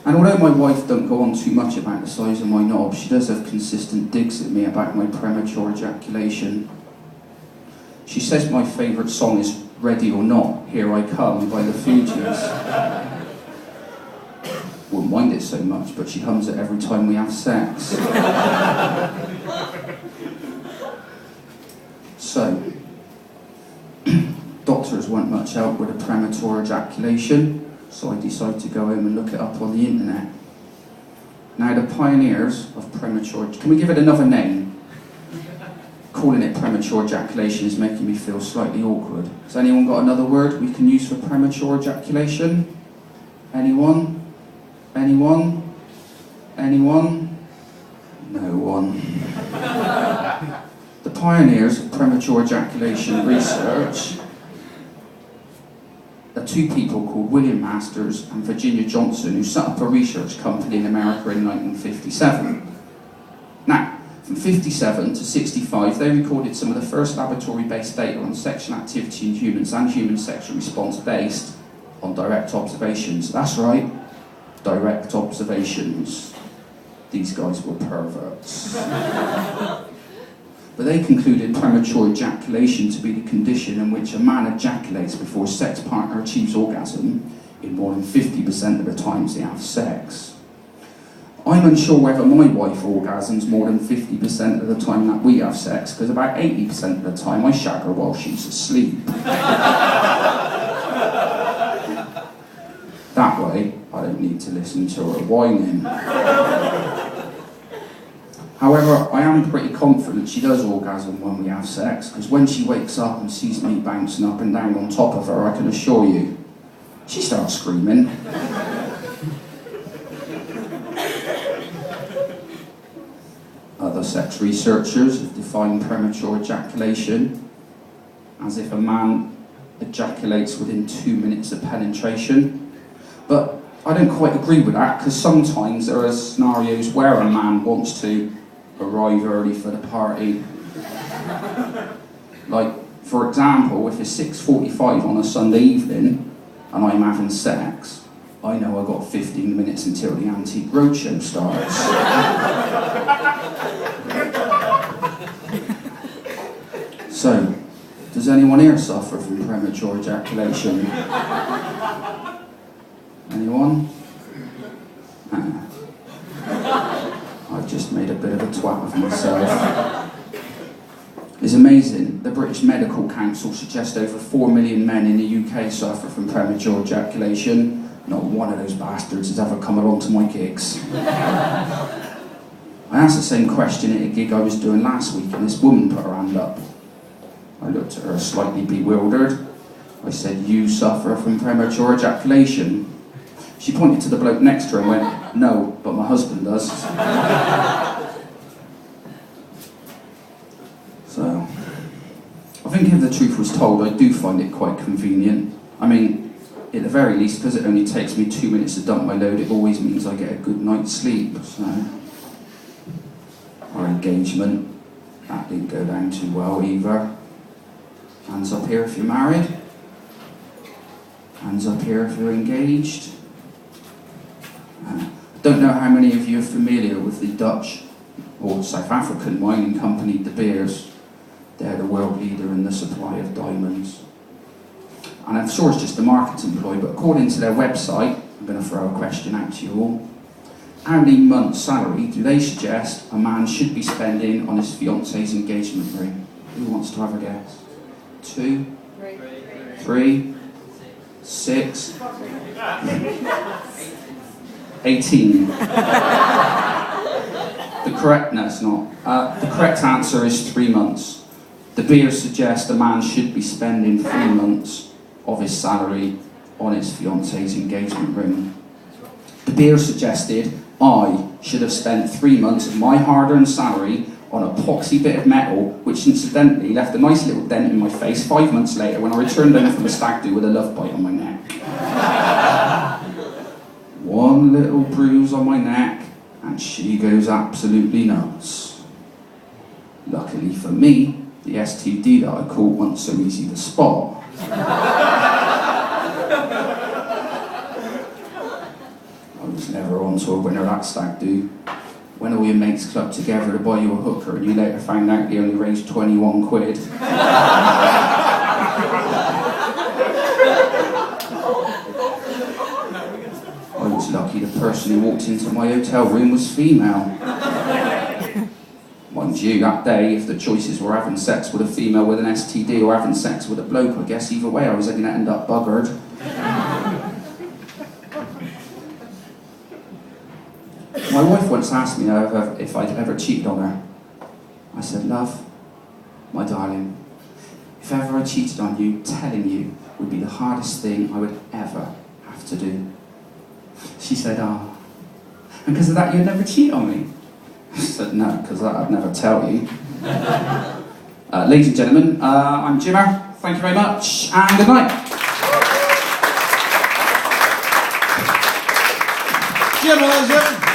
And although my wife don't go on too much about the size of my knob, she does have consistent digs at me about my premature ejaculation. She says my favourite song is Ready or Not, Here I Come by the Fugees. Wouldn't mind it so much, but she hums it every time we have sex. So, doctors weren't much help with a premature ejaculation, so I decided to go home and look it up on the internet. Now, the pioneers of premature... Can we give it another name? Calling it premature ejaculation is making me feel slightly awkward. Has anyone got another word we can use for premature ejaculation? Anyone? Anyone? Anyone? No one. The pioneers of premature ejaculation research are two people called William Masters and Virginia Johnson, who set up a research company in America in 1957. Now, from 57 to 65, they recorded some of the first laboratory-based data on sexual activity in humans and human sexual response based on direct observations. That's right, direct observations. These guys were perverts. But they concluded premature ejaculation to be the condition in which a man ejaculates before a sex partner achieves orgasm in more than 50% of the times they have sex. I'm unsure whether my wife orgasms more than 50% of the time that we have sex, because about 80% of the time I shag her while she's asleep. That way, I don't need to listen to her whining. However, I am pretty confident she does orgasm when we have sex, because when she wakes up and sees me bouncing up and down on top of her, I can assure you, she starts screaming. Other sex researchers have defined premature ejaculation as if a man ejaculates within 2 minutes of penetration. But I don't quite agree with that, because sometimes there are scenarios where a man wants to arrive early for the party. Like, for example, if it's 6:45 on a Sunday evening and I'm having sex, I know I've got 15 minutes until the Antique Roadshow starts. So, does anyone here suffer from premature ejaculation? Anyone? I've just made a bit of a twat of myself. It's amazing. The British Medical Council suggests over 4 million men in the UK suffer from premature ejaculation. Not one of those bastards has ever come along to my gigs. I asked the same question at a gig I was doing last week, and this woman put her hand up. I looked at her slightly bewildered. I said, "You suffer from premature ejaculation?" She pointed to the bloke next to her and went, "No, but my husband does." So, I think if the truth was told, I do find it quite convenient. I mean, at the very least, because it only takes me 2 minutes to dump my load, it always means I get a good night's sleep. So, our engagement, that didn't go down too well either. Hands up here if you're married. Hands up here if you're engaged. Don't know how many of you are familiar with the Dutch or South African mining company De Beers. They're the world leader in the supply of diamonds. And I'm sure it's just a marketing ploy, but according to their website, I'm going to throw a question out to you all. How many months' salary do they suggest a man should be spending on his fiancée's engagement ring? Who wants to have a guess? 2? 3? 6? 18. The correct answer is 3 months. De Beers suggests a man should be spending 3 months of his salary on his fiancée's engagement ring. De Beers suggested I should have spent 3 months of my hard-earned salary on a poxy bit of metal, which incidentally left a nice little dent in my face 5 months later when I returned home from a stag do with a love bite on my neck. One little bruise on my neck, and she goes absolutely nuts. Luckily for me, the STD that I caught wasn't so easy to spot. that stag do? When all your mates clubbed together to buy you a hooker and you later found out they only raised 21 quid. I was lucky the person who walked into my hotel room was female. Mind you, that day, if the choices were having sex with a female with an STD or having sex with a bloke, I guess either way I was going to end up buggered. My wife once asked me if I'd ever cheated on her. I said, love, my darling, if ever I cheated on you, telling you would be the hardest thing I would ever have to do. She said, and because of that you'd never cheat on me? I said, no, because I'd never tell you. Ladies and gentlemen, I'm Jimmer. Thank you very much, and good night. Jimmer,